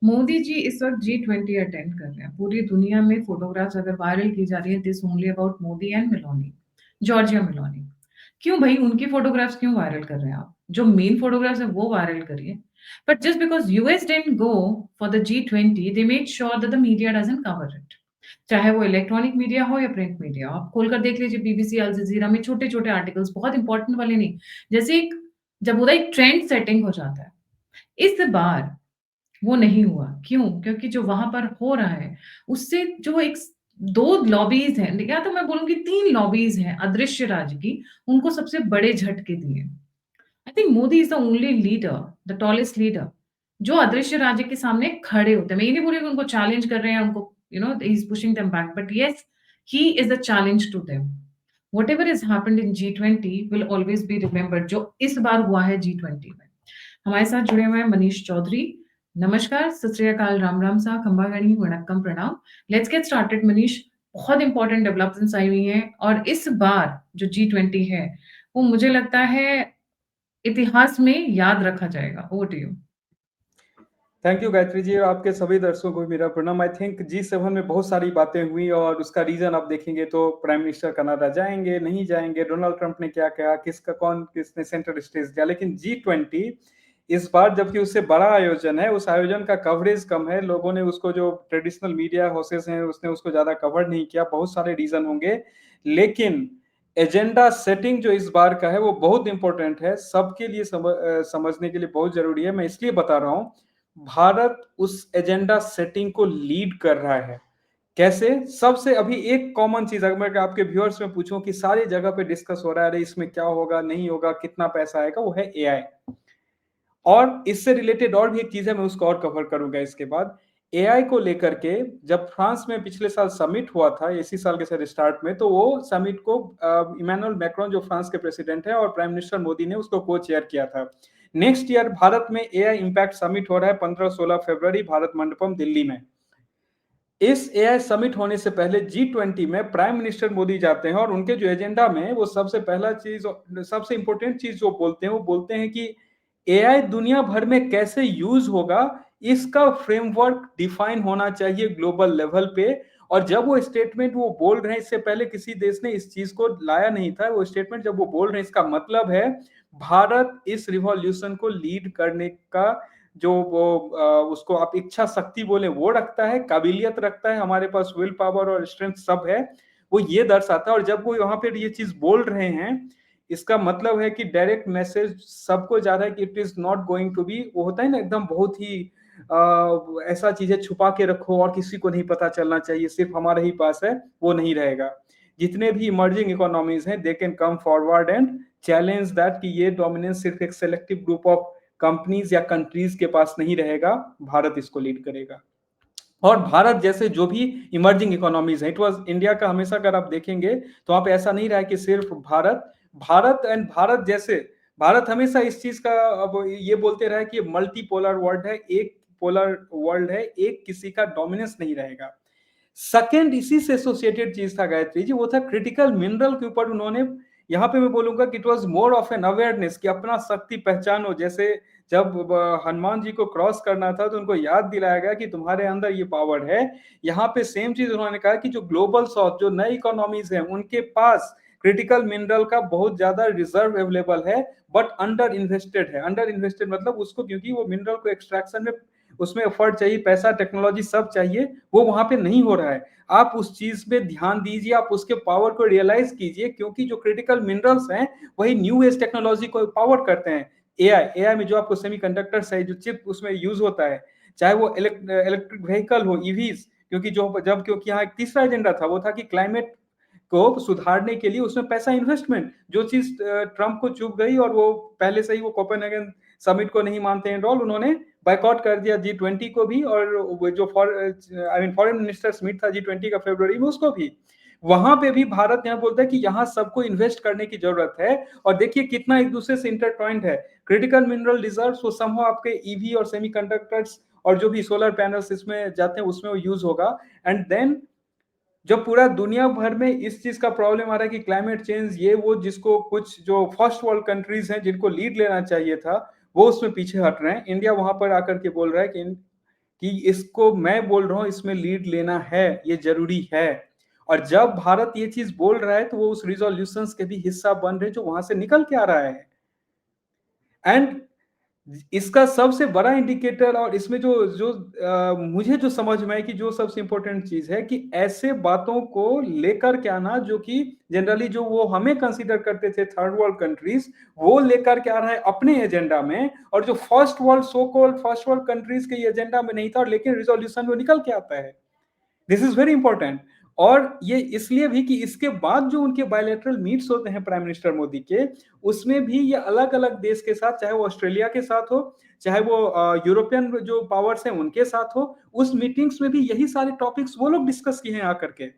मोदी जी इस वक्त G20 attend कर रहे हैं। पूरी दुनिया में फोटोग्राफ्स अगर वायरल की जा रही है this only about Modi and Meloni, Giorgia Meloni. क्यों भाई उनकी फोटोग्राफ्स क्यों वायरल कर रहे हैं आप? जो मेन फोटोग्राफ्स है वो वायरल करिए। But just because US didn't go for the G20 they made sure that the media doesn't cover it. चाहे वो इलेक्ट्रॉनिक मीडिया हो या प्रिंट मीडिया हो, आप खोलकर देख लीजिए बीबीसी, अल जजीरा में छोटे छोटे आर्टिकल्स, बहुत इंपॉर्टेंट वाले नहीं। जैसे एक जब होता है एक ट्रेंड सेटिंग हो जाता है, इस बार वो नहीं हुआ। क्यों? क्योंकि जो वहाँ पर हो रहा है, उससे जो एक 2 लॉबीज़ हैं, या तो मैं बोलूँगी 3 लॉबीज़ हैं अदृश्य राज की, उनको सबसे बड़े झटके दिए। I think Modi is the only leader, the tallest leader, जो अदृश्य राज्य के सामने खड़े होते हैं। मैं ये नहीं बोल रही कि उनको चैलेंज कर रहे हैं, उनको he is pushing them back, but yes, he is the challenge to them. Whatever has happened in G20 will always be remembered, जो इस बार हुआ है G20 में। हमारे साथ जुड़े हुए हैं मनीष चौधरी। नमस्कार, सत श्री अकाल, राम राम सा, खंबा गणी, वणक्कम, प्रणाम। Let's get started Manish. बहुत इंपॉर्टेंट डेवलपमेंट्स आई हुई हैं और इस बार जो G20 है, वो मुझे लगता है इतिहास में याद रखा जाएगा। Over to you. Thank you Gayatri ji, और आपके सभी दर्शकों को मेरा प्रणाम। आई थिंक G7 में बहुत सारी बातें हुई और उसका रीजन आप देखेंगे तो प्राइम मिनिस्टर कनाडा जाएंगे नहीं जाएंगे, डोनाल्ड ट्रंप ने क्या कहा, किसने सेंटर स्टेज दिया। लेकिन G20 इस बार जबकि उससे बड़ा आयोजन है, उस आयोजन का कवरेज कम है। लोगों ने उसको, जो ट्रेडिशनल मीडिया हाउसेस हैं, उसने उसको ज्यादा कवर नहीं किया। बहुत सारे रीजन होंगे, लेकिन एजेंडा सेटिंग जो इस बार का है वो बहुत इंपॉर्टेंट है, सबके लिए समझने के लिए बहुत जरूरी है। मैं इसलिए बता रहा हूँ, भारत उस एजेंडा सेटिंग को लीड कर रहा है। कैसे? सबसे अभी एक कॉमन चीज, अगर मैं आपके व्यूअर्स में पूछूं कि सारी जगह पे डिस्कस हो रहा है, अरे इसमें क्या होगा, नहीं होगा, कितना पैसा आएगा, वो है एआई। और इससे रिलेटेड और भी एक चीज है, मैं उसको और कवर करूंगा इसके बाद। एआई को लेकर के जब फ्रांस में पिछले साल समिट हुआ था, इसी साल के सर स्टार्ट में, तो वो समिट को इमैनुअल मैक्रोन जो फ्रांस के प्रेसिडेंट है और प्राइम मिनिस्टर मोदी ने उसको को चेयर किया था। नेक्स्ट ईयर भारत में एआई इंपैक्ट समिट हो रहा है 15-16 फरवरी, भारत मंडपम दिल्ली में। इस एआई समिट होने से पहले G20 में प्राइम मिनिस्टर मोदी जाते हैं और उनके जो एजेंडा में वो सबसे पहला चीज, सबसे इंपॉर्टेंट चीज जो बोलते हैं, वो बोलते हैं कि एआई दुनिया भर में कैसे यूज होगा, इसका फ्रेमवर्क डिफाइन होना चाहिए ग्लोबल लेवल पे। और जब वो स्टेटमेंट वो बोल रहे हैं, इससे पहले किसी देश ने इस चीज को लाया नहीं था। वो स्टेटमेंट जब वो बोल रहे हैं, इसका मतलब है भारत इस रिवॉल्यूशन को लीड करने का जो वो उसको आप इच्छा शक्ति बोले वो रखता है, काबिलियत रखता है, हमारे पास विल पावर और स्ट्रेंथ सब है, वो ये दर्शाता है। और जब वो यहाँ पे ये चीज बोल रहे हैं, इसका मतलब है कि डायरेक्ट मैसेज सबको जा रहा है कि it is not going to be, वो होता है ना एकदम बहुत ही ऐसा चीजें छुपा के रखो और किसी को नहीं पता चलना चाहिए, सिर्फ हमारे ही पास है, वो नहीं रहेगा। जितने भी इमर्जिंग इकोनॉमीज हैं, they can come forward and challenge that कि ये डोमिनेंस सिर्फ एक सेलेक्टिव ग्रुप ऑफ कंपनीज या कंट्रीज के पास नहीं रहेगा, भारत इसको लीड करेगा। और भारत जैसे जो भी इमर्जिंग इकोनॉमीज है, इट वाज इंडिया का हमेशा, अगर आप देखेंगे तो वहां पे ऐसा नहीं रहा है कि सिर्फ भारत, भारत जैसे, भारत हमेशा इस चीज का अब ये बोलते रहा है कि मल्टी पोलर वर्ल्ड है, एक पोलर वर्ल्ड है, एक किसी का डोमिनेंस नहीं रहेगा। सेकेंड इसी से एसोसिएटेड चीज था गायत्री जी, वो था क्रिटिकल मिनरल के ऊपर उन्होंने, यहाँ पे मैं बोलूंगा कि it was more of an awareness कि अपना शक्ति पहचानो। जैसे जब हनुमान जी को क्रॉस करना था तो उनको याद दिलाया गया कि तुम्हारे अंदर ये पावर है। यहाँ पे सेम चीज उन्होंने कहा कि जो ग्लोबल साउथ, जो नई इकोनॉमीज हैं, उनके पास क्रिटिकल मिनरल का बहुत ज्यादा रिजर्व अवेलेबल है, बट अंडर इन्वेस्टेड है। अंडर इन्वेस्टेड मतलब उसको, क्योंकि वो मिनरल को एक्सट्रैक्शन में उसमें एफर्ट चाहिए, पैसा, टेक्नोलॉजी सब चाहिए, वो वहां पे नहीं हो रहा है। आप उस चीज पे ध्यान दीजिए, आप उसके पावर को रियलाइज कीजिए, क्योंकि जो क्रिटिकल मिनरल्स हैं वही न्यू एज टेक्नोलॉजी को पावर करते हैं। एआई में जो आपको सेमीकंडक्टर्स है, जो चिप उसमें यूज होता है, चाहे वो इलेक्ट्रिक व्हीकल हो, ईवीज, क्योंकि यहाँ एक तीसरा एजेंडा था, वो था कि क्लाइमेट को सुधारने के लिए उसमें पैसा इन्वेस्टमेंट, जो चीज ट्रंप को चुभ गई और वो पहले से ही वो कोपेनहेगन समिट को नहीं मानते हैं रोल, उन्होंने बाइकआउट कर दिया G20 को भी, और वो जो फॉरेन मिनिस्टर्स मीट था G20 का फरवरी में, उसको भी। वहां पे भी भारत यहाँ बोलता है कि यहाँ सबको इन्वेस्ट करने की जरूरत है। और देखिए कितना एक दूसरे से इंटरट्वाइंड है। क्रिटिकल मिनरल रिजर्व्स वो समहाउ आपके ईवी और सेमीकंडक्टर्स और जो भी सोलर पैनल्स इसमें जाते हैं उसमें वो यूज होगा। एंड देन जब पूरा दुनिया भर में इस चीज का प्रॉब्लम आ रहा है कि क्लाइमेट चेंज ये वो, जिसको कुछ जो फर्स्ट वर्ल्ड कंट्रीज हैं जिनको लीड लेना चाहिए था, वो उसमें पीछे हट रहे हैं। इंडिया वहां पर आकर के बोल रहा है कि कि इसको मैं बोल रहा हूँ, इसमें लीड लेना है, ये ज़रूरी है। और जब भारत ये चीज़ बोल रहा है, तो वो उस रिज़ॉल्यूशंस के भी हिस्सा बन रहे हैं, जो वहाँ से निकल के आ रहा है। एंड इसका सबसे बड़ा इंडिकेटर, और इसमें जो जो मुझे जो समझ में आया कि जो सबसे इंपॉर्टेंट चीज है कि ऐसे बातों को लेकर के आना, जो कि जनरली जो वो हमें कंसीडर करते थे थर्ड वर्ल्ड कंट्रीज, वो लेकर के आ रहा है अपने एजेंडा में, और जो first world so called first world countries के एजेंडा में नहीं था, और लेकिन रिजोल्यूशन में निकल के आता है। This is very important. और ये इसलिए भी कि इसके बाद जो उनके बायलैटरल मीट्स होते हैं प्राइम मिनिस्टर मोदी के, उसमें भी ये अलग अलग देश के साथ, चाहे वो ऑस्ट्रेलिया के साथ हो, चाहे वो यूरोपियन जो पावर्स हैं उनके साथ हो, उस मीटिंग्स में भी यही सारे टॉपिक्स वो लोग डिस्कस किए हैं आकर के।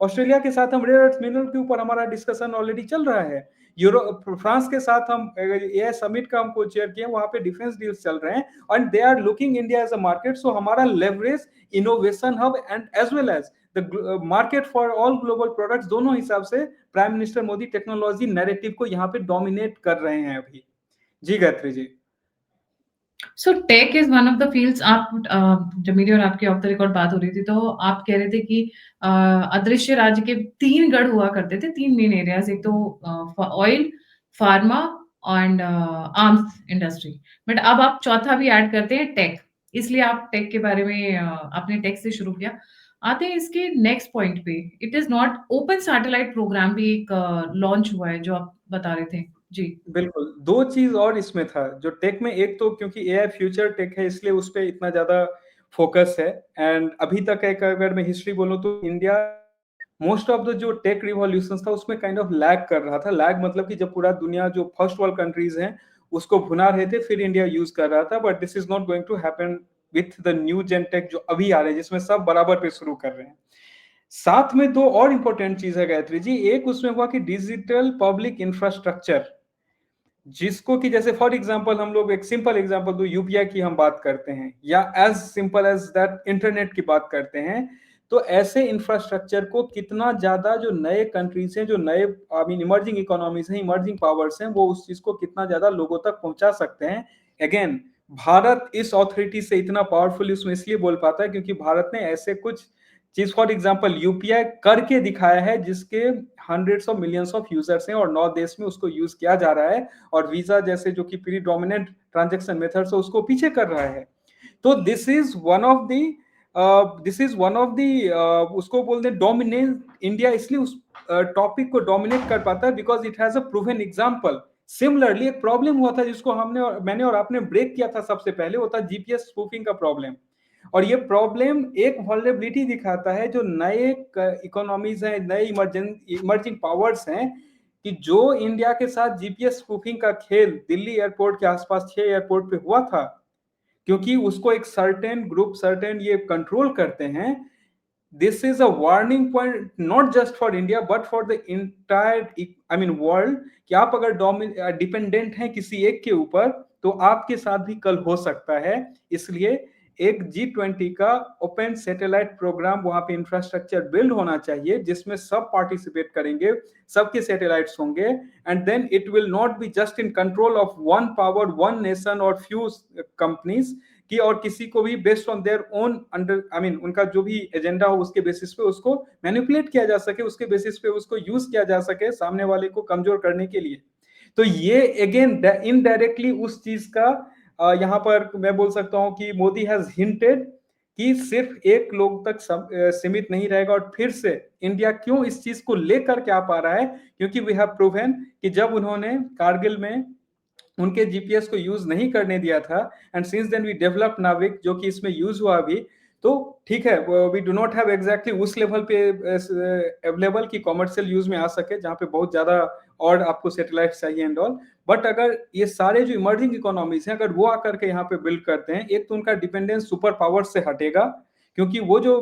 ऑस्ट्रेलिया के साथ हम रेयर अर्थ मिनरल के ऊपर हमारा डिस्कशन ऑलरेडी चल रहा है। फ्रांस के साथ हम एआई समिट का हमको चेयर किए, वहां पे डिफेंस डील्स चल रहे हैं, and they are looking India as a market. So हमारा leverage, innovation hub, and as well as the market for all global products, दोनों हिसाब से prime minister Modi technology narrative को यहाँ पे डोमिनेट कर रहे हैं अभी। जी Gayatri ji. So tech is one of the fields. आप जब मेरी और आपकी ऑफ द रिकॉर्ड बात हो रही थी, तो आप कह रहे थे कि अदृश्य राज्य के 3 गढ़ हुआ करते थे, 3 मेन एरियाज। एक तो oil, pharma and arms industry. But अब आप चौथा भी ऐड करते हैं, टेक। इसलिए आप टेक के बारे में आपने टेक से शुरू किया। आते हैं इसके नेक्स्ट पॉइंट पे। It is not open satellite program भी एक लॉन्च हुआ है, जो आप बता रहे थे। जी। बिल्कुल, 2 चीज़ और इसमें था, जो टेक में, एक तो क्योंकि एआई फ्यूचर टेक है, इसलिए उस पे इतना ज़्यादा फ़ोकस है। एंड अभी तक एक अगर मैं हिस्ट्री बोलूँ, तो इंडिया मोस्ट ऑफ द जो टेक रिवॉल्यूशंस था, उसमें काइंड ऑफ लैग कर रहा था। लैग मतलब कि जब पूरा दुनिया जो फर्स्ट वर्ल्ड कंट्रीज़ हैं, उसको भुना रहे थे, फिर इंडिया यूज़ कर रहा था। But this is not going to happen with the new gen tech जो अभी आ रहे हैं, जिसमें सब बराबर पे शुरू कर रहे हैं। साथ में 2 और इम्पोर्टेंट चीज़ है गायत्री जी। एक उसमें हुआ कि डिजिटल पब्लिक इंफ्रास्ट्रक्चर, जिसको कि जैसे फॉर एग्जांपल हम लोग एक सिंपल एग्जांपल दो, यूपीआई की हम बात करते हैं, या as simple as that internet की बात करते हैं, तो ऐसे इंफ्रास्ट्रक्चर को कितना ज्यादा जो नए कंट्रीज हैं, जो नए आई मीन इमर्जिंग इकोनॉमीज हैं, इमर्जिंग पावर्स हैं, वो उस चीज को कितना ज्यादा लोगों तक पहुंचा सकते हैं। अगेन, भारत इस ऑथोरिटी से इतना पावरफुल उसमें इसलिए बोल पाता है क्योंकि भारत ने ऐसे कुछ चीज, फॉर एग्जांपल यूपीआई करके दिखाया है, जिसके hundreds of millions of users हैं और 9 देश में उसको यूज किया जा रहा है, और वीजा जैसे जो कि प्री डोमिनेंट ट्रांजेक्शन मेथड से उसको पीछे कर रहा है। तो this is one of the उसको बोलते हैं डोमिनेट। इंडिया इसलिए उस टॉपिक को डोमिनेट कर पाता है because it has a proven example. Similarly एक प्रॉब्लम हुआ था जिसको मैंने और आपने ब्रेक किया था सबसे पहले, वो था जीपीएस स्पूफिंग का प्रॉब्लम। और ये प्रॉब्लम एक वल्नरेबिलिटी दिखाता है जो नए इकोनॉमीज हैं, नए इमर्जिंग पावर्स हैं, कि जो इंडिया के साथ जीपीएस स्पूफिंग का खेल दिल्ली एयरपोर्ट के आसपास 6 एयरपोर्ट पे हुआ था, क्योंकि उसको एक सर्टेन ग्रुप, सर्टेन ये कंट्रोल करते हैं। This is a warning point not just for India but for the entire I mean world, कि आप अगर डिपेंडेंट हैं किसी एक के ऊपर, तो आपके साथ भी कल हो सकता है। इसलिए एक G20 का ओपन सैटेलाइट प्रोग्राम, वहां पे इंफ्रास्ट्रक्चर बिल्ड होना चाहिए, जिसमें सब पार्टिसिपेट करेंगे, सबके सैटेलाइट्स होंगे, and then it will not be just in control of one power, one nation और फ्यू कंपनीज की, और किसी को भी based on their own under I mean उनका जो भी एजेंडा हो उसके बेसिस पे उसको मैनिपुलेट किया जा सके, उसके बेसिस पे उसको यूज किया जा सके सामने वाले को कमजोर करने के लिए। तो ये अगेन इनडायरेक्टली उस चीज का यहाँ पर मैं बोल सकता हूँ कि मोदी हैज हिंटेड कि सिर्फ एक लोग तक सीमित नहीं रहेगा। और फिर से इंडिया क्यों इस चीज को लेकर के आ पा रहा है, क्योंकि वी हैव प्रूवन कि जब उन्होंने कारगिल में उनके जीपीएस को यूज नहीं करने दिया था, and since then we develop NavIC जो कि इसमें यूज हुआ अभी, तो ठीक है, we do not have exactly उस लेवल पे अवेलेबल की कॉमर्शियल यूज में आ सके, जहां पे बहुत ज्यादा और आपको सैटेलाइट चाहिए एंड ऑल। बट अगर ये सारे जो इमर्जिंग इकोनॉमीज हैं, अगर वो आकर के यहाँ पे बिल्ड करते हैं, एक तो उनका डिपेंडेंस सुपर पावर से हटेगा, क्योंकि वो जो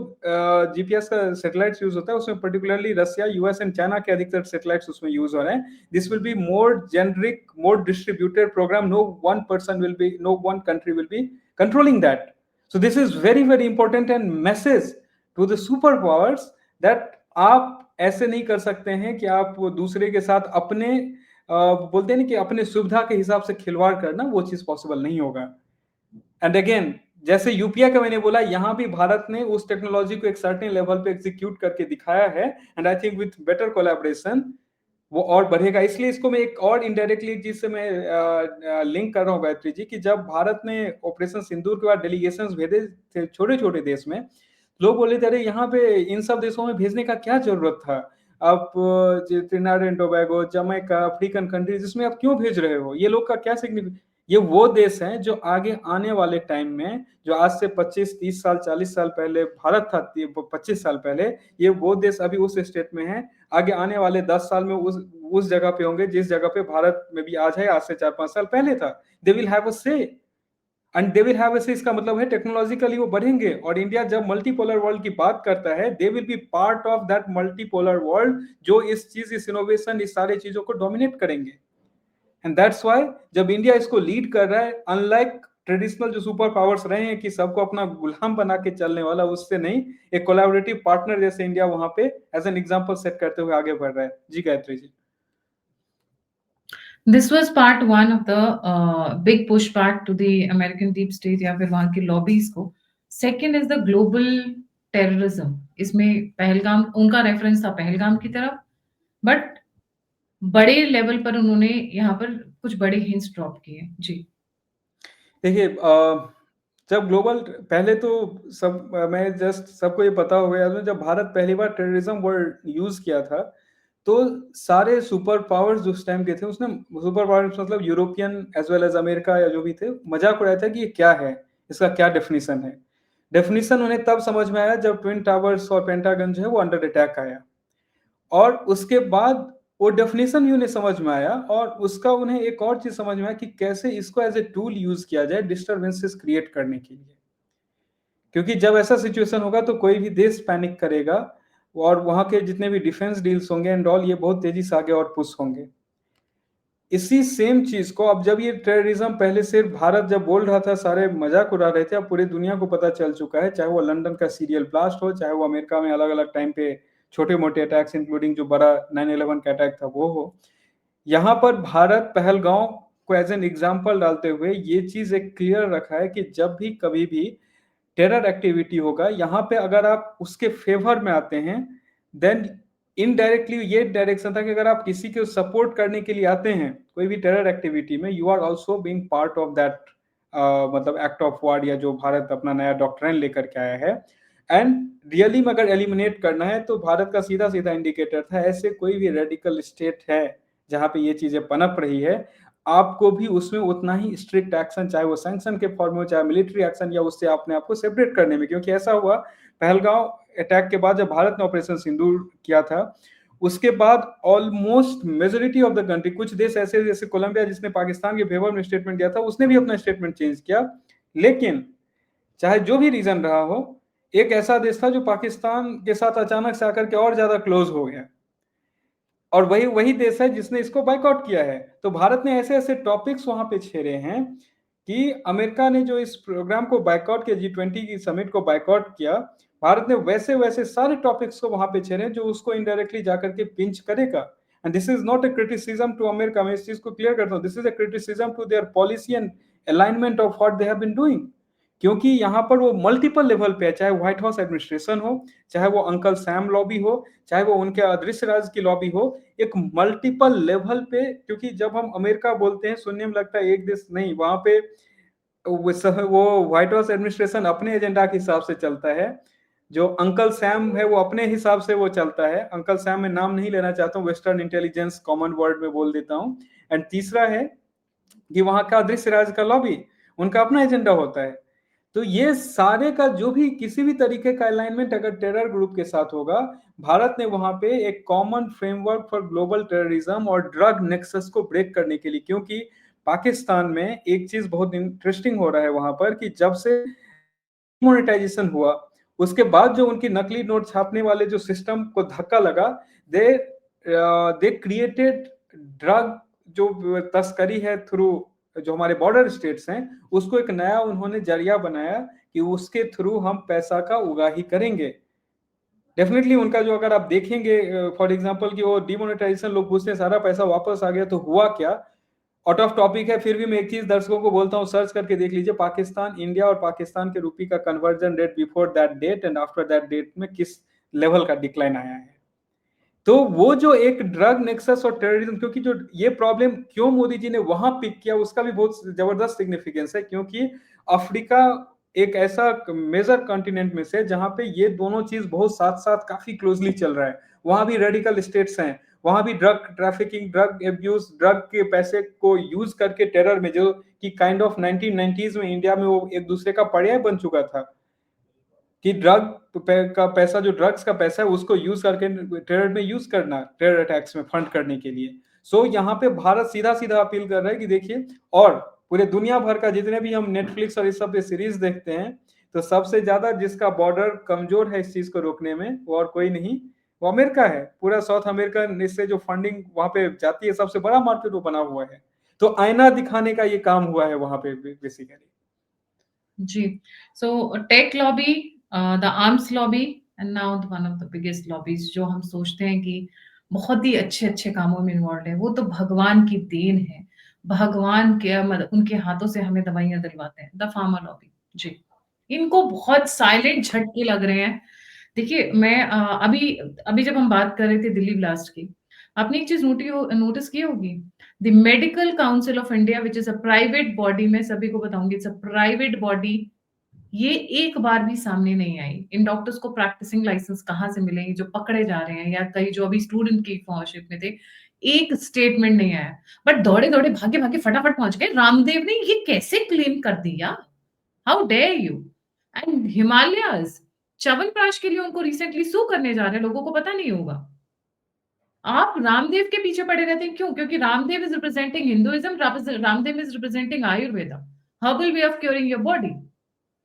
जीपीएस का सैटेलाइट्स यूज होता है उसमें particularly Russia, US and China के अधिकतर सैटेलाइट्स उसमें यूज हो रहे हैं। This will be more generic, more distributed program, no one person will be, no one country will be controlling that. So this is very very important and message to the super powers that आप ऐसे नहीं कर सकते हैं कि आप दूसरे के साथ अपने बोलते हैं कि अपने सुविधा के हिसाब से खिलवाड़ करना, वो चीज पॉसिबल नहीं होगा। एंड अगेन जैसे यूपीआई का मैंने बोला, यहाँ भी भारत ने उस टेक्नोलॉजी को एक सर्टेन लेवल पे एग्जीक्यूट करके दिखाया है, and I think with better collaboration वो और बढ़ेगा। इसलिए इसको मैं एक और इनडायरेक्टली एक चीज से मैं लिंक कर रहा हूँ गायत्री जी, कि जब भारत ने ऑपरेशन सिंदूर के बाद डेलीगेशन भेजे थे छोटे छोटे देश में, लोग बोले थे अरे यहाँ पे इन सब देशों में भेजने का क्या जरूरत था, आप Trinidad and Tobago, Jamaica, African countries, इसमें आप क्यों भेज रहे हो, ये लोग का क्या सिग्निफिकेंस। ये वो देश हैं जो आगे आने वाले टाइम में, जो आज से 25-30 साल 40 साल पहले भारत था, 25 साल पहले, ये वो देश अभी उस स्टेट में है, आगे आने वाले 10 साल में उस जगह पे होंगे जिस जगह पे भारत में भी आज है, आज से 4-5 साल पहले था। दे विल हैव अ से, and they will have a से, इसका मतलब है टेक्नोलॉजिकली वो बढ़ेंगे, और इंडिया जब मल्टीपोलर वर्ल्ड की बात करता है, they will be part of that multipolar world, जो इस इनोवेशन, इस सारे चीजों को डोमिनेट करेंगे। एंड दैट्स वाई जब इंडिया इसको लीड कर रहा है, अनलाइक ट्रेडिशनल जो सुपर पावर्स रहे हैं कि सबको अपना गुलाम बना के चलने वाला, उससे नहीं, एक कोलैबोरेटिव पार्टनर जैसे इंडिया वहां पे एज एन एग्जांपल सेट करते हुए आगे बढ़ रहा है। जी गायत्री जी। This was part one of the big pushback to the American deep state या फिर वहाँ की lobbies को. Second is the global terrorism. इसमें पहलगाम उनका रेफरेंस था पहलगाम की तरफ, बट बड़े लेवल पर उन्होंने यहाँ पर कुछ बड़े हिंट्स ड्रॉप किए। जी। देखिए जब ग्लोबल पहले तो सब मैं जस्ट सबको ये पता हो गया, जब भारत पहली बार टेररिज्म वर्ड यूज किया था, तो सारे सुपर पावर्स जो उस टाइम के थे, उसने सुपर पावर्स मतलब European as well as America या जो भी थे, मजाक उड़ाया था कि ये क्या है, इसका क्या डेफिनेशन है। डेफिनेशन उन्हें तब समझ में आया जब ट्विन टावर्स और पेंटागन जो है वो अंडर अटैक आया, और उसके बाद वो डेफिनेशन भी उन्हें समझ में आया, और उसका उन्हें एक और चीज समझ में आया कि कैसे इसको एज ए टूल यूज किया जाए डिस्टर्बेंसेस क्रिएट करने के लिए, क्योंकि जब ऐसा सिचुएशन होगा तो कोई भी देश पैनिक करेगा, और वहां के जितने भी डिफेंस डील्स होंगे एंड ऑल, ये बहुत तेजी से आगे और पुश होंगे। इसी सेम चीज को अब जब ये टेररिज्म पहले सिर्फ भारत जब बोल रहा था, सारे मजाक उड़ा रहे थे, अब पूरी दुनिया को पता चल चुका है, चाहे वो लंदन का सीरियल ब्लास्ट हो, चाहे वो अमेरिका में अलग अलग टाइम पे छोटे मोटे अटैक्स इंक्लूडिंग जो बड़ा 9/11 का अटैक था वो हो, यहाँ पर भारत पहलगांव को एज एन एग्जाम्पल डालते हुए ये चीज एक क्लियर रखा है कि जब भी कभी भी टेरर एक्टिविटी होगा, यहाँ पे अगर आप उसके फेवर में आते हैं, देन इनडायरेक्टली ये डायरेक्शन था कि अगर आप किसी को सपोर्ट करने के लिए आते हैं कोई भी टेरर एक्टिविटी में, you are also being part of that मतलब एक्ट ऑफ वॉर, या जो भारत अपना नया डॉक्ट्रिन लेकर के आया है। एंड रियली में अगर एलिमिनेट करना है तो भारत का सीधा सीधा इंडिकेटर था, ऐसे कोई भी रेडिकल स्टेट है जहां पे ये चीजें पनप रही है, आपको भी उसमें उतना ही स्ट्रिक्ट एक्शन, चाहे वो सैंक्शन के फॉर्म में, चाहे मिलिट्री एक्शन, या उससे अपने आप को सेपरेट करने में। क्योंकि ऐसा हुआ पहलगांव अटैक के बाद जब भारत ने ऑपरेशन सिंदूर किया था, उसके बाद almost majority of the country, कुछ देश ऐसे जैसे कोलंबिया जिसने पाकिस्तान के फेवर में स्टेटमेंट दिया था, उसने भी अपना स्टेटमेंट चेंज किया। लेकिन चाहे जो भी रीजन रहा हो, एक ऐसा देश था जो पाकिस्तान के साथ अचानक से आकर के और ज्यादा क्लोज हो गया, और वही वही देश है जिसने इसको बाइकआउट किया है। तो भारत ने ऐसे ऐसे टॉपिक्स वहां पे छेड़े हैं कि अमेरिका ने जो इस प्रोग्राम को बाइकआउट किया, G20 की समिट को बाइकआउट किया, भारत ने वैसे वैसे सारे टॉपिक्स को वहां पे छेड़े जो उसको इनडायरेक्टली जाकर के पिंच करेगा। And this is not a criticism to America, मैं इस चीज को क्लियर करता हूँ, this is a criticism to their policy and alignment of what they have been doing. क्योंकि यहाँ पर वो मल्टीपल लेवल पे है, चाहे व्हाइट हाउस एडमिनिस्ट्रेशन हो, चाहे वो अंकल सैम लॉबी हो, चाहे वो उनके अदृश्य राज की लॉबी हो, एक मल्टीपल लेवल पे। क्योंकि जब हम अमेरिका बोलते हैं सुनने में लगता है एक देश, नहीं, वहां पे वो व्हाइट हाउस एडमिनिस्ट्रेशन अपने एजेंडा के हिसाब से चलता है, जो अंकल सैम है वो अपने हिसाब से वो चलता है। अंकल सैम में नाम नहीं लेना चाहता हूँ, वेस्टर्न इंटेलिजेंस कॉमन वर्ड में बोल देता हूँ। एंड तीसरा है कि वहां का अदृश्य राज का लॉबी, उनका अपना एजेंडा होता है। तो ये सारे का जो भी किसी भी तरीके का अलाइनमेंट अगर टेरर ग्रुप के साथ होगा, भारत ने वहां पे एक common framework for global terrorism और ड्रग नेक्सस को ब्रेक करने के लिए, क्योंकि पाकिस्तान में एक चीज बहुत इंटरेस्टिंग हो रहा है वहां पर कि जब से मोनेटाइजेशन हुआ, उसके बाद जो उनकी नकली नोट छापने वाले जो सिस्टम को धक्का लगा, दे दे क्रिएटेड ड्रग जो तस्करी है थ्रू जो हमारे बॉर्डर स्टेट्स हैं, उसको एक नया उन्होंने जरिया बनाया कि उसके थ्रू हम पैसा का उगाही करेंगे। डेफिनेटली उनका जो अगर आप देखेंगे फॉर एग्जांपल कि वो डिमोनेटाइजेशन, लोग पूछते हैं सारा पैसा वापस आ गया तो हुआ क्या, आउट ऑफ टॉपिक है, फिर भी मैं एक चीज दर्शकों को बोलता हूँ, सर्च करके देख लीजिए पाकिस्तान, इंडिया और पाकिस्तान के रुपये का conversion rate before that date and after that date में किस लेवल का डिक्लाइन आया है। तो वो जो एक ड्रग नेक्सस और टेररिज्म, क्योंकि जो ये प्रॉब्लम क्यों मोदी जी ने वहां पिक किया उसका भी बहुत जबरदस्त सिग्निफिकेंस है, क्योंकि अफ्रीका एक ऐसा मेजर कॉन्टिनेंट में से जहां पे ये दोनों चीज बहुत साथ साथ काफी क्लोजली चल रहा है। वहां भी रेडिकल स्टेट्स हैं, वहां भी drug trafficking, drug abuse, drug के पैसे को यूज करके टेरर में, जो कि काइंड ऑफ 1990s में इंडिया में वो एक दूसरे का पर्याय बन चुका था कि ड्रग का पैसा, जो ड्रग्स का पैसा है उसको यूज करके टेरर में यूज करना, टेरर अटैक्स में फंड करने के लिए। सो यहाँ पे भारत सीधा सीधा अपील कर रहा है कि देखिए, और पूरे दुनिया भर का जितने भी हम नेटफ्लिक्स और इस सब पे सीरीज देखते हैं, तो सबसे ज्यादा जिसका बॉर्डर कमजोर है इस चीज को रोकने में, वो और कोई नहीं, वो अमेरिका है। पूरा साउथ अमेरिका, इससे जो फंडिंग वहां पे जाती है, सबसे बड़ा मार्केट वो बना हुआ है। तो आईना दिखाने का ये काम हुआ है वहां पे बेसिकली। जी, so tech lobby, the arms lobby and now one of the biggest lobbies, जो हम सोचते हैं कि बहुत ही अच्छे अच्छे कामों में इन्वॉल्व है, वो तो भगवान की देन है। भगवान के मतलब उनके हाथों से हमें दवाइयां दिलवाते हैं, द फार्मा लॉबी। जी, इनको बहुत साइलेंट झटके लग रहे हैं। देखिए, मैं अभी अभी जब हम बात कर रहे थे दिल्ली ब्लास्ट की, आपने एक चीज नोटिस की होगी, the medical council of India which is a private body, में सभी को बताऊंगी इट्स अ प्राइवेट बॉडी, ये एक बार भी सामने नहीं आई। इन डॉक्टर्स को प्रैक्टिसिंग लाइसेंस कहाँ से मिलेंगे जो पकड़े जा रहे हैं, या कई जो अभी स्टूडेंट की फेलोशिप में थे, एक स्टेटमेंट नहीं आया। बट दौड़े दौड़े भागे भागे फटाफट पहुंच गए। रामदेव ने ये कैसे क्लेम कर दिया, how dare you. And Himalayas, chyawanprash के लिए उनको रिसेंटली सू करने जा रहे हैं, लोगों को पता नहीं होगा। आप रामदेव के पीछे पड़े रहते हैं, क्यों? क्योंकि Ramdev is representing Hinduism, Ramdev is representing Ayurveda, herbal way of curing your body.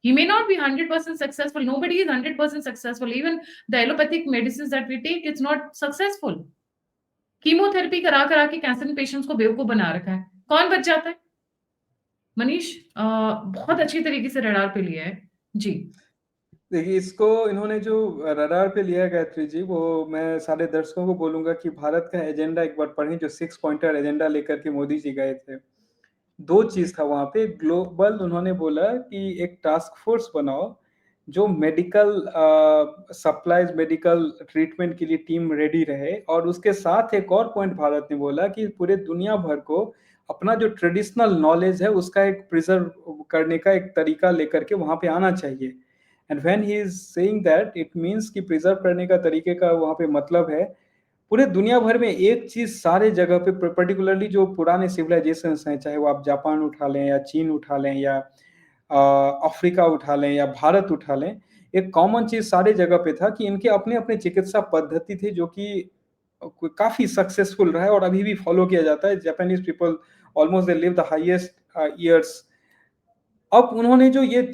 He may not be 100% successful. Nobody is 100% successful. Even the allopathic medicines that we take, it's not successful. Chemotherapy करा करा के कैंसर पेशेंट्स को बेवकूफ बना रखा है। कौन बच जाता है? मनीष, बहुत अच्छी तरीके से रडार पे लिया है। जी। देखिए, इसको इन्होंने जो रडार पे लिया है गायत्री जी, वो मैं सारे दर्शकों को बोलूंगा कि भारत का एजेंडा एक बार पढ़ें, जो 6 पॉइंटर एजेंडा लेकर के मोदी जी गए थे। दो चीज था वहां पे। ग्लोबल, उन्होंने बोला कि एक टास्क फोर्स बनाओ जो मेडिकल सप्लाईज, मेडिकल ट्रीटमेंट के लिए टीम रेडी रहे, और उसके साथ एक और पॉइंट भारत ने बोला कि पूरे दुनिया भर को अपना जो ट्रेडिशनल नॉलेज है उसका एक प्रिजर्व करने का एक तरीका लेकर के वहां पे आना चाहिए। And when he is saying that, it means कि प्रिजर्व करने का तरीके का वहां पे मतलब है पूरे दुनिया भर में एक चीज सारे जगह पे, पर्टिकुलरली जो पुराने सिविलाइजेशंस हैं, चाहे वो आप जापान उठा लें या चीन उठा लें या अफ्रीका उठा लें या भारत उठा लें, एक कॉमन चीज सारे जगह पे था कि इनके अपने अपने चिकित्सा पद्धति थी जो कि काफी सक्सेसफुल रहा है और अभी भी फॉलो किया जाता है। Japanese people almost they live the highest years. अब उन्होंने जो ये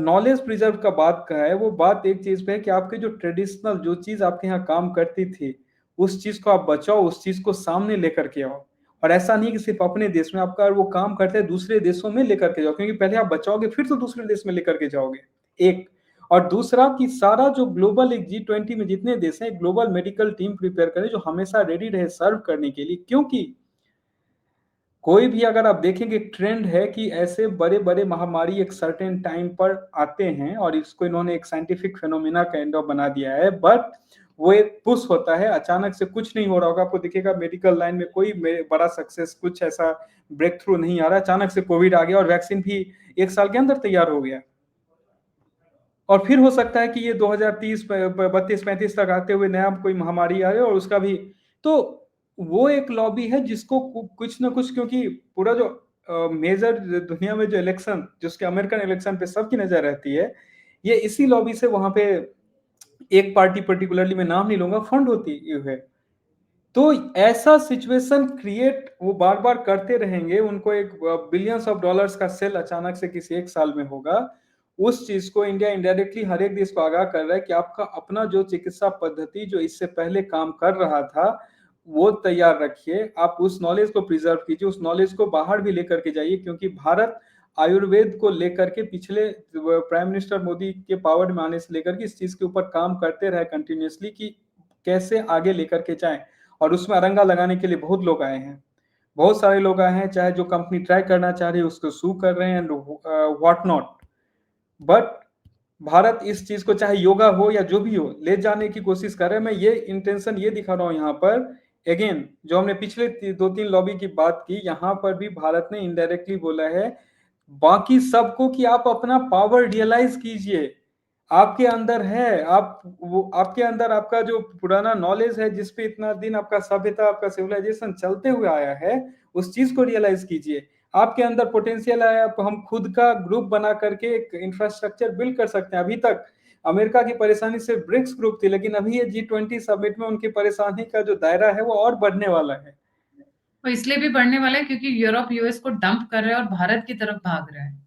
नॉलेज प्रिजर्व का बात कहा है, वो बात एक चीज पे है कि आपके जो ट्रेडिशनल जो चीज आपके यहाँ काम करती थी, उस चीज को आप बचाओ, उस चीज को सामने लेकर के आओ। और ऐसा नहीं कि सिर्फ अपने देश में, आपका वो काम करते हैं दूसरे देशों में लेकर के जाओ, क्योंकि पहले आप बचाओगे फिर तो दूसरे देश में लेकर के जाओगे। एक, और दूसरा कि सारा जो ग्लोबल एक G20 में जितने देश हैं, ग्लोबल मेडिकल टीम प्रिपेयर करें जो हमेशा रेडी रहे सर्व करने के लिए। क्योंकि कोई भी अगर आप देखेंगे, ट्रेंड है कि ऐसे बड़े बड़े महामारी एक सर्टेन टाइम पर आते हैं, और इसको इन्होंने एक साइंटिफिक फेनोमेना काइंड ऑफ बना दिया है। बट वो एक पुश होता है, अचानक से कुछ नहीं हो रहा होगा। आपको दिखेगा मेडिकल लाइन में कोई बड़ा सक्सेस, कुछ ऐसा ब्रेक थ्रू नहीं आ रहा। अचानक से कोविड आ गया और वैक्सीन भी 1 साल के अंदर तैयार हो गया। और फिर हो सकता है कि ये 2030 32 35 तक आते हुए नया कोई महामारी आ रही है और उसका भी। तो वो एक लॉबी है जिसको कुछ ना कुछ, क्योंकि पूरा जो मेजर दुनिया में जो इलेक्शन, जिसके अमेरिकन इलेक्शन पे सबकी नजर रहती है, ये इसी लॉबी से वहां पे एक पार्टी पर्टिकुलरली मैं नाम नहीं लूंगा फंड होती है। तो ऐसा सिचुएशन क्रिएट वो बार बार करते रहेंगे। उनको एक बिलियंस ऑफ डॉलर्स का सेल अचानक से किसी 1 साल में होगा। उस चीज को इंडिया इनडायरेक्टली हर एक देश को आगाह कर रहा है कि आपका अपना जो चिकित्सा पद्धति जो इससे पहले काम कर रहा था वो तैयार रखिए, आप उस नॉलेज को प्रिजर्व कीजिए, उस नॉलेज को बाहर भी लेकर के जाइए। क्योंकि भारत आयुर्वेद को लेकर के पिछले प्राइम मिनिस्टर मोदी के पावर में आने से लेकर के इस चीज के ऊपर काम करते रहे कंटिन्यूसली कि कैसे आगे लेकर के जाएं, और उसमें अरंगा लगाने के लिए बहुत लोग आए हैं। बहुत सारे लोग आए हैं, चाहे जो कंपनी ट्राई करना चाह रही है उसको सू कर रहे हैं and what not. But Bharat इस चीज को चाहे योगा हो या जो भी हो ले जाने की कोशिश कर रहे हैं। मैं ये इंटेंशन ये दिखा रहा हूँ यहाँ पर। अगेन जो हमने पिछले 2-3 लॉबी की बात की, यहाँ पर भी भारत ने इनडायरेक्टली बोला है बाकी सबको कि आप अपना पावर रियलाइज कीजिए। आपके अंदर है, आप वो आपके अंदर आपका जो पुराना नॉलेज है, जिस पे इतना दिन आपका सभ्यता, आपका सिविलाइजेशन चलते हुए आया है, उस चीज को रियलाइज कीजिए। आपके अंदर पोटेंशियल है, आप हम खुद का ग्रुप बना करके एक इंफ्रास्ट्रक्चर बिल्ड कर सकते हैं। अभी तक अमेरिका की परेशानी सिर्फ ब्रिक्स ग्रुप थी, लेकिन अभी ये G20 समिट में उनकी परेशानी का जो दायरा है वो और बढ़ने वाला है। और इसलिए भी बढ़ने वाला है क्योंकि यूरोप यूएस को डंप कर रहा है और भारत की तरफ भाग रहा है।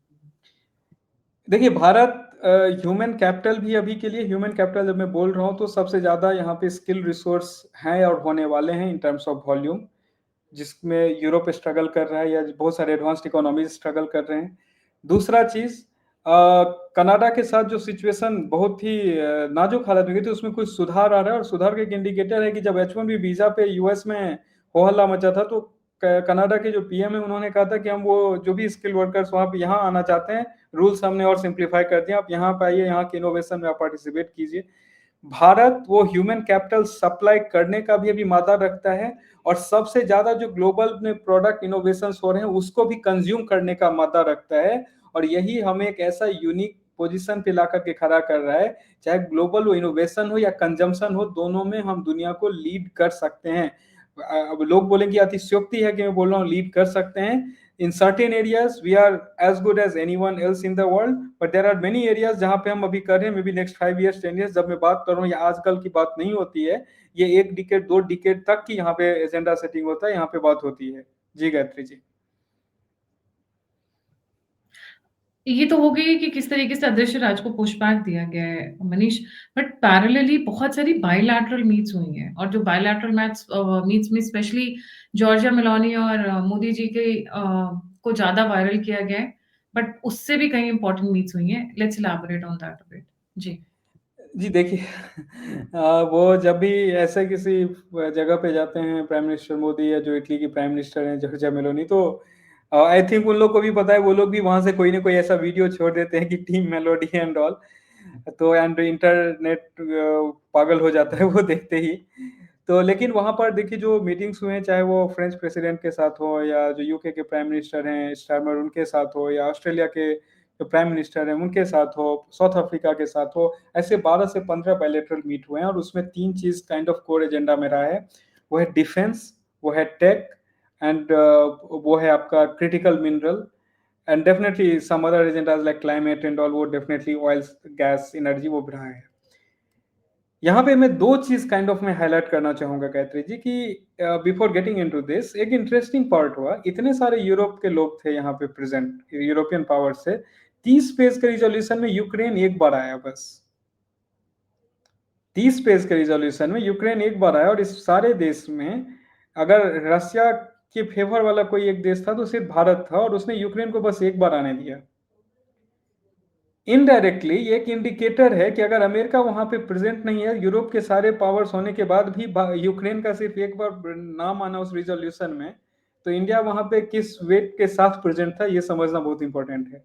देखिए भारत ह्यूमन कैपिटल भी अभी के लिए, ह्यूमन कैपिटल जब मैं बोल रहा हूँ तो सबसे ज़्यादा यहाँ पे स्किल रिसोर्स हैं और होने वाले हैं इन टर्म्स ऑफ वॉल्यूम, जिसमें यूरोप स्ट्रगल कर रहा है या बहुत सारे एडवांस्ड इकोनॉमीज स्ट्रगल कर रहे हैं। दूसरा चीज़, कनाडा के साथ जो सिचुएशन बहुत ही नाजुक हालत में गई थी, उसमें कुछ सुधार आ रहा है और सुधार का एक इंडिकेटर है कि जब H1B वीज़ा पे यूएस में हो हल्ला मचा था तो कनाडा के जो पीएम है उन्होंने कहा था कि हम वो जो भी स्किल वर्कर्स वहाँ पे यहाँ आना चाहते हैं, रूल्स हमने और सिंप्लीफाई कर दिए, आप यहाँ पे आइए, यहाँ के इनोवेशन में आप पार्टिसिपेट कीजिए। भारत वो ह्यूमन कैपिटल सप्लाई करने का भी अभी मादा रखता है और सबसे ज्यादा जो ग्लोबल में प्रोडक्ट इनोवेशन हो रहे हैं उसको भी कंज्यूम करने का मादा रखता है। और यही हमें एक ऐसा यूनिक पोजीशन पे ला करके खड़ा कर रहा है, चाहे ग्लोबल वो इनोवेशन हो या कंजम्पशन हो, दोनों में हम दुनिया को लीड कर सकते हैं। अब लोग बोलेंगे अतिशयोक्ति है कि मैं बोल रहा हूँ लीड कर सकते हैं। in certain areas we are as good as anyone else in the world, but there are many areas जहां पे हम अभी कर रहे हैं, may be next 5 years 10 years, जब मैं बात कर रहा हूँ ये आजकल की बात नहीं होती है, ये 1 डिकेड 2 डिकेड तक की यहाँ पे एजेंडा सेटिंग होता है, यहाँ पे बात होती है। जी गायत्री जी। ये तो हो गई कि किस तरीके से अदृश्य राज को पुशबैक दिया गया है मनीष, बट पैरेलली बहुत सारी बायलैटरल मीट्स हुई हैं और जो बायलैटरल मीट्स में स्पेशली जॉर्जिया मेलोनी और मोदी जी के को ज्यादा वायरल किया गया है, बट उससे भी कई इंपॉर्टेंट मीट्स हुई हैं। Let's elaborate on that a bit. जी। जी देखिए वो जब भी ऐसे किसी जगह पे जाते हैं प्राइम मिनिस्टर मोदी या जो इटली की प्राइम मिनिस्टर हैं जॉर्जिया मेलोनी, तो आई थिंक उन लोग को भी पता है, वो लोग भी वहां से कोई ना कोई ऐसा वीडियो छोड़ देते हैं कि टीम मेलोडी एंड ऑल, तो एंड इंटरनेट पागल हो जाता है वो देखते ही। तो लेकिन वहां पर देखिए जो मीटिंग्स हुए हैं, चाहे वो फ्रेंच प्रेसिडेंट के साथ हो या जो यूके के प्राइम मिनिस्टर हैं स्टारमर उनके साथ हो या ऑस्ट्रेलिया के जो प्राइम मिनिस्टर हैं उनके साथ हो, साउथ अफ्रीका के साथ हो, ऐसे 12 से 15 बायलैटरल मीट हुए हैं और उसमें 3 चीज काइंड ऑफ कोर एजेंडा में रहा है। वो है डिफेंस, वो है टेक एंड वो है आपका critical mineral and definitely some other agendas like climate and all, वो डेफिनेटली ऑयल गैस एनर्जी वो भी रहा है। यहाँ पे मैं 2 चीज काइंड ऑफ मैं हाईलाइट करना चाहूंगा गायत्री जी कि बिफोर गेटिंग इनटू दिस, एक इंटरेस्टिंग पार्ट हुआ, इतने सारे यूरोप के लोग थे यहाँ पे प्रेजेंट यूरोपियन पावर से, 30 पेज के रिजोल्यूशन में यूक्रेन एक बार आया बस। 30 पेज के रिजोल्यूशन में यूक्रेन एक बार आया और इस सारे देश में अगर रशिया के फेवर वाला कोई एक देश था तो सिर्फ भारत था और उसने यूक्रेन को बस एक बार आने दिया। इनडायरेक्टली ये एक इंडिकेटर है कि अगर अमेरिका वहां पे प्रेजेंट नहीं है, यूरोप के सारे पावर्स होने के बाद भी यूक्रेन का सिर्फ एक बार नाम आना उस रिजोल्यूशन में, तो इंडिया वहां पे किस वेट के साथ प्रेजेंट था ये समझना बहुत इंपॉर्टेंट है।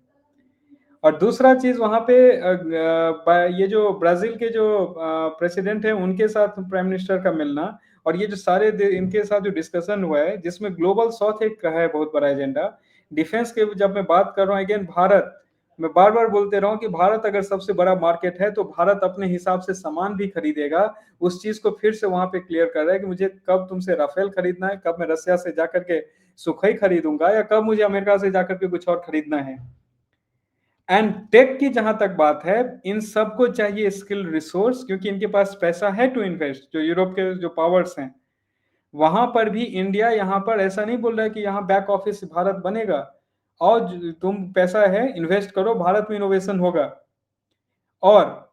और दूसरा चीज वहां पे ये जो ब्राजील के जो प्रेसिडेंट है उनके साथ प्राइम मिनिस्टर का मिलना और ये जो सारे इनके साथ जो डिस्कशन हुआ है जिसमें ग्लोबल साउथ एक है बहुत बड़ा एजेंडा। डिफेंस के जब मैं बात कर रहा हूँ अगेन भारत, मैं बार बार बोलते रहा हूँ कि भारत अगर सबसे बड़ा मार्केट है तो भारत अपने हिसाब से सामान भी खरीदेगा। उस चीज को फिर से वहां पे क्लियर कर रहा है कि मुझे कब तुमसे राफेल खरीदना है, कब मैं रशिया से जाकर के सुखोई खरीदूंगा या कब मुझे अमेरिका से जाकर के कुछ और खरीदना है। एंड टेक की जहां तक बात है, इन सबको चाहिए स्किल रिसोर्स क्योंकि इनके पास पैसा है टू इन्वेस्ट। जो यूरोप के जो पावर्स हैं वहां पर भी इंडिया यहाँ पर ऐसा नहीं बोल रहा है कि यहाँ बैक ऑफिस भारत बनेगा और तुम पैसा है इन्वेस्ट करो, भारत में इनोवेशन होगा। और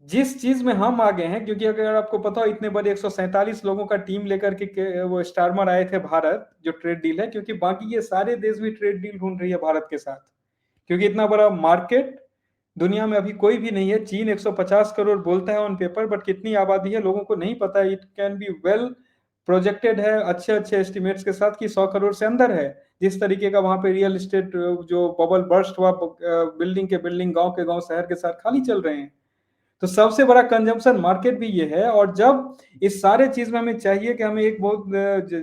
जिस चीज में हम आगे हैं, क्योंकि अगर आपको पता हो इतने बड़े 147 लोगों का टीम लेकर के वो स्टारमर आए थे भारत, जो ट्रेड डील है, क्योंकि बाकी ये सारे देश भी ट्रेड डील ढूंढ रही है भारत के साथ, क्योंकि इतना बड़ा मार्केट दुनिया में अभी कोई भी नहीं है। चीन 150 करोड़ बोलता है ऑन पेपर, बट कितनी आबादी है लोगों को नहीं पता। It can be well projected है अच्छे-अच्छे एस्टिमेट्स के साथ कि 100 करोड़ से अंदर है। जिस तरीके का वहाँ पे रियल एस्टेट जो बबल बर्स्ट हुआ बिल्डिंग के बिल्डिंग, गाँव के गाँव, शहर के शहर खाली चल रहे हैं। तो सबसे बड़ा कंजम्पशन मार्केट भी ये है और जब इस सारे चीज़ में हमें चाहिए कि हमें एक बहुत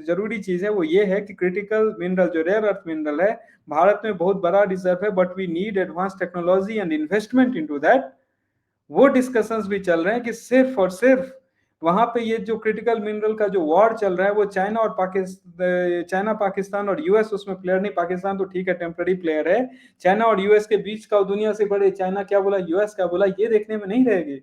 ज़रूरी चीज़ है, वो ये है कि क्रिटिकल मिनरल जो रेयर अर्थ मिनरल है, भारत में बहुत बड़ा रिज़र्व है but we need advance technology and investment into that. वो डिस्कशंस भी चल रहे हैं कि सिर्फ और सिर्फ वहां पे ये जो क्रिटिकल मिनरल का जो वॉर चल रहा है वो चाइना पाकिस्तान और यूएस उसमें प्लेयर नहीं। पाकिस्तान तो ठीक है टेम्पररी प्लेयर है। चाइना और यूएस के बीच का दुनिया से बड़े चाइना क्या बोला यूएस क्या बोला ये देखने में नहीं रहेगी।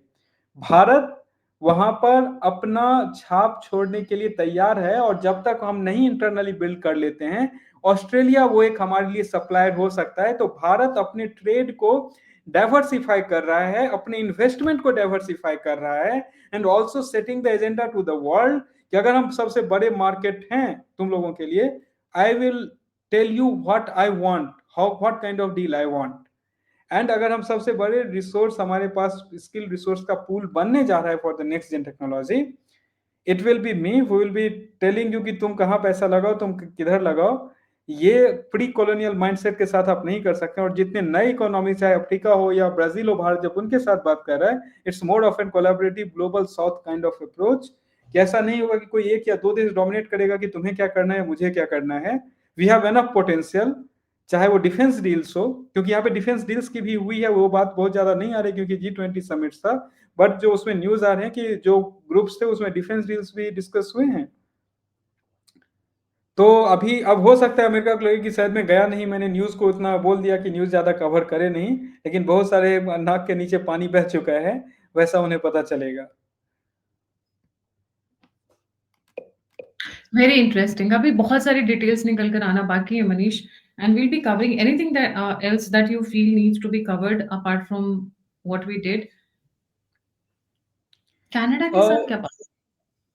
भारत वहां पर अपना छाप छोड़ने के लिए तैयार है और जब तक हम नहीं इंटरनली बिल्ड कर लेते हैं ऑस्ट्रेलिया वो एक हमारे लिए सप्लायर हो सकता है। तो भारत अपने ट्रेड को डाइवर्सिफाई कर रहा है, अपने इन्वेस्टमेंट को डाइवर्सिफाई कर रहा है and also setting the agenda to the world कि अगर हम सबसे बड़े मार्केट हैं तुम लोगों के लिए, I will tell you what I want, how what kind of deal I want. And अगर हम सबसे बड़े रिसोर्स हमारे पास स्किल रिसोर्स का पूल बनने जा रहा है for the next gen technology, it will be me who will be telling you कि तुम कहाँ पैसा लगाओ, तुम किधर लगाओ। ये प्री कॉलोनियल माइंडसेट के साथ आप नहीं कर सकते। और जितने नए इकोनॉमी चाहे अफ्रीका हो या ब्राजील हो, भारत जब उनके साथ बात कर रहा है it's more of an collaborative global south kind of approach. कि ऐसा नहीं होगा कि कोई एक या दो देश डोमिनेट करेगा कि तुम्हें क्या करना है मुझे क्या करना है। वी हैव एनफ पोटेंशियल, चाहे वो डिफेंस डील्स हो, क्योंकि यहाँ पे डिफेंस डील्स की भी हुई है, वो बात बहुत ज्यादा नहीं आ रही क्योंकि G20 समिट था। बट जो उसमें न्यूज आ रहे हैं कि जो ग्रुप्स थे उसमें डिफेंस डील्स भी डिस्कस हुए हैं। तो अभी अब हो सकता है अमेरिका को लगे कि शायद मैं गया नहीं, मैंने न्यूज को इतना बोल दिया कि न्यूज ज्यादा कवर करे नहीं, लेकिन बहुत सारे नाक के नीचे पानी बह चुका है, वैसा उन्हें पता चलेगा। Very interesting. अभी बहुत सारी डिटेल्स निकल कर आना बाकी है Manish, and we'll be covering anything that else that you feel needs to be covered apart from what we did. Canada के साथ क्या बात?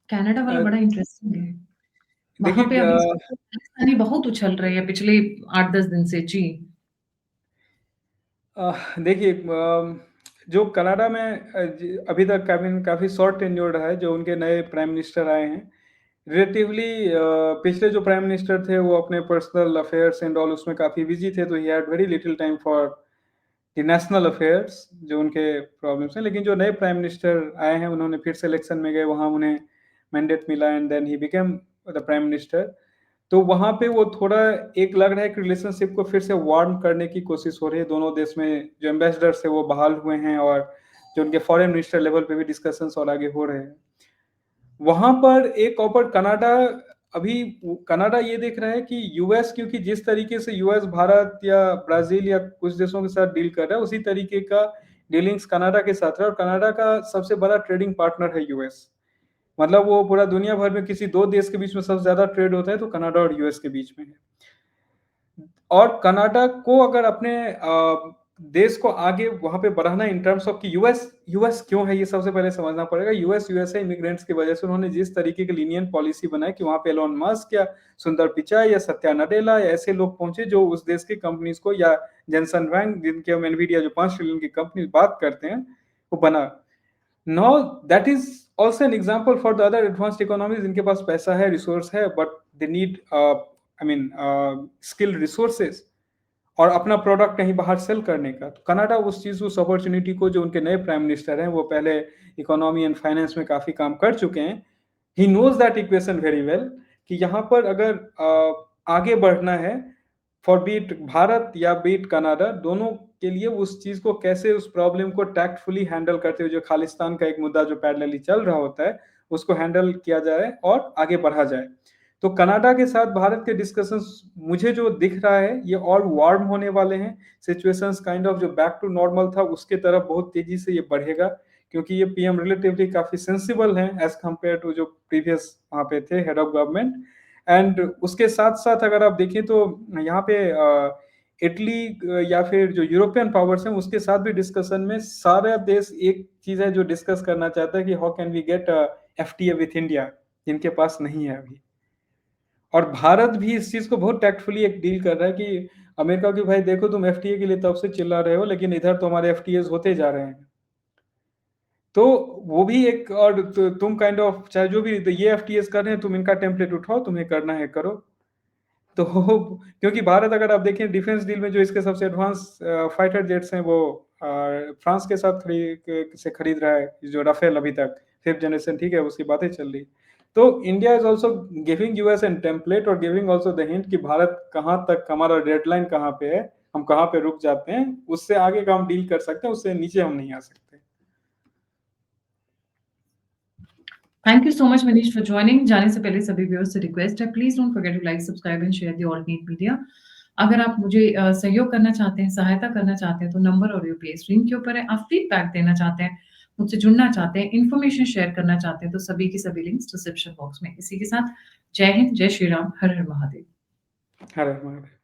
कनाडा वाला बड़ा इंटरेस्टिंग है। वहां पे देखिए अभी पाकिस्तानी बहुत उछल रहे हैं पिछले 8-10 दिन से जी। देखिए जो कनाडा में अभी तक काफी शॉर्ट टेन्योर रहा है जो उनके नए प्राइम मिनिस्टर आए हैं। रिलेटिवली पिछले जो प्राइम मिनिस्टर थे वो अपने पर्सनल अफेयर्स एंड ऑल उसमें काफी बिजी थे, तो he had very little time for the national affairs जो उनके प्रॉब्लम्स हैं। लेकिन जो नए प्राइम मिनिस्टर आए हैं उन्होंने फिर से इलेक्शन में गए, वहाँ उन्हें मैंडेट मिला and then he became the prime minister. तो वहाँ पे वो थोड़ा एक लग रहा है कि रिलेशनशिप को फिर से वार्म करने की कोशिश हो रही है। दोनों देश में जो एम्बेसडर्स है वो बहाल हुए हैं और जो उनके फॉरेन मिनिस्टर लेवल पे भी डिस्कशंस और आगे हो रहे हैं। वहां पर एक और कनाडा, अभी कनाडा ये देख रहा है कि यूएस, क्योंकि जिस तरीके से यूएस भारत या ब्राजील या कुछ देशों के साथ डील कर रहा है उसी तरीके का डीलिंग्स कनाडा के साथ है। और कनाडा का सबसे बड़ा ट्रेडिंग पार्टनर है यूएस। मतलब वो पूरा दुनिया भर में किसी दो देश के बीच में सबसे ज्यादा ट्रेड होता है तो कनाडा और यूएस के बीच में है। और कनाडा को अगर अपने देश को आगे वहां पे बढ़ाना इन टर्म्स ऑफ कि यूएस क्यों है ये सबसे पहले समझना पड़ेगा। यूएसए इमिग्रेंट्स की वजह से उन्होंने जिस तरीके की लीनियन पॉलिसी बनाई कि वहां पे एलोन मस्क या सुंदर पिचाई या सत्या नडेला या ऐसे लोग पहुंचे जो उस देश की कंपनीज को, या जेनसन वैंग जिनके हम एनवीडिया जो 5 ट्रिलियन की कंपनी बात करते हैं वो बना। Now that is also an example for the other advanced economies. इनके पास पैसा है, रिसोर्स है, but they need I mean skilled resources और अपना प्रोडक्ट कहीं बाहर सेल करने का। तो कनाडा उस चीज, उस अपॉर्चुनिटी को, जो उनके नए प्राइम मिनिस्टर हैं वो पहले इकोनॉमी एंड फाइनेंस में काफी काम कर चुके हैं, he knows that equation very well कि यहाँ पर अगर आगे बढ़ना है फॉर बीट भारत या बीट कनाडा, दोनों के लिए उस चीज को कैसे, उस प्रॉब्लम को टैक्टफुली हैंडल करते हुए, जो खालिस्तान का एक मुद्दा जो पैरेलली चल रहा होता है उसको हैंडल किया जाए और आगे बढ़ा जाए। तो कनाडा के साथ भारत के डिस्कशंस मुझे जो दिख रहा है ये और वार्म होने वाले हैं। सिचुएशंस काइंड ऑफ जो बैक टू नॉर्मल था उसके तरफ बहुत तेजी से ये बढ़ेगा, क्योंकि ये पीएम रिलेटिवली काफी सेंसिबल हैं एज कंपेयर टू जो प्रीवियस वहाँ पे थे हेड ऑफ गवर्नमेंट। एंड उसके साथ साथ अगर आप देखें तो यहाँ पे इटली या फिर जो यूरोपियन पावर्स हैं उसके साथ भी डिस्कशन में सारा देश एक चीज है जो डिस्कस करना चाहता है कि how can we get FTA with India, जिनके पास नहीं है अभी। और भारत भी इस चीज को बहुत टैक्टफुली एक डील कर रहा है कि अमेरिका की भाई देखो तुम एफटीए के लिए तब से चिल्ला रहे हो लेकिन इधर तो हमारे एफटीए होते जा रहे हैं। तो वो भी एक, और तुम काइंड ऑफ चाहे जो भी ये एफटीएस कर रहे हैं, तुम इनका टेम्पलेट उठाओ, तुम्हें करना है करो। तो क्योंकि भारत, अगर आप देखें डिफेंस डील में जो इसके सबसे एडवांस फाइटर जेट्स हैं वो फ्रांस के साथ खरीद रहा है, जो राफेल अभी तक 5th जनरेशन, ठीक है, उसकी बातें चल रही। तो India is also giving US an template और गिविंग ऑल्सो द हिंट कि भारत कहाँ तक, हमारा डेडलाइन कहाँ पे है, हम कहाँ पे रुक जाते हैं, उससे आगे का हम डील कर सकते हैं, उससे नीचे हम नहीं आ सकते। Thank you so much Manish for joining. जाने से पहले सभी व्यूअर्स से रिक्वेस्ट है, please don't forget to like, subscribe and share the alternate media. अगर आप मुझे सहयोग करना चाहते हैं, सहायता करना चाहते हैं, तो नंबर और यूपीआई स्क्रीन के ऊपर है। आप फीडबैक देना चाहते हैं, मुझसे जुड़ना चाहते हैं, इन्फॉर्मेशन शेयर करना चाहते हैं, तो सभी की सभी लिंक्स डिस्क्रिप्शन बॉक्स में। इसी के साथ जय हिंद, जय श्री राम, हर हर महादेव। हर हर महादेव।